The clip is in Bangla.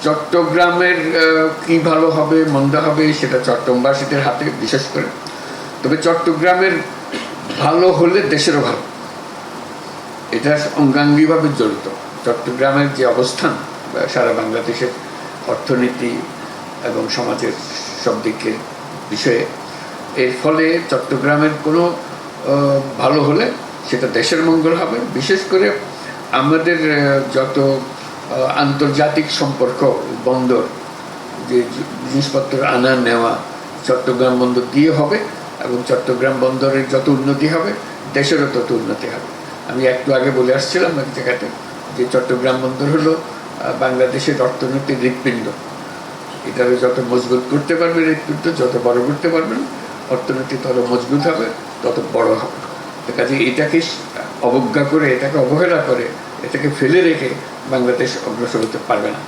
চট্টগ্রামের কি ভালো হবে মন্দ হবে সেটা চট্টগ্রামবাসীদের হাতে বিশেষ করে। তবে চট্টগ্রামের ভালো হলে দেশেরও ভালো, এটা অঙ্গাঙ্গিভাবে জড়িত। চট্টগ্রামের যে অবস্থান সারা বাংলাদেশের অর্থনীতি এবং সমাজের সব দিকের বিষয়ে, এর ফলে চট্টগ্রামের কোনো ভালো হলে সেটা দেশের মঙ্গল হবে। বিশেষ করে আমাদের যত আন্তর্জাতিক সম্পর্ক, বন্দর, যে জিনিসপত্র আনা নেওয়া চট্টগ্রাম বন্দর দিয়ে হবে, এবং চট্টগ্রাম বন্দরের যত উন্নতি হবে দেশেরও তত উন্নতি হবে। আমি একটু আগে বলে আসছিলাম এক জায়গাতে যে চট্টগ্রাম বন্দর হলো বাংলাদেশের অর্থনীতির হৃৎপিণ্ড। এটাকে যত মজবুত করতে পারবে হৃৎপিণ্ড, যত বড় করতে পারবেন অর্থনীতি তত মজবুত হবে, তত বড় হবে। কাজে এটাকে অবজ্ঞা করে, এটাকে অবহেলা করে, এটাকে ফেলে রেখে বাংলাদেশ অগ্রসর হতে পারবে না।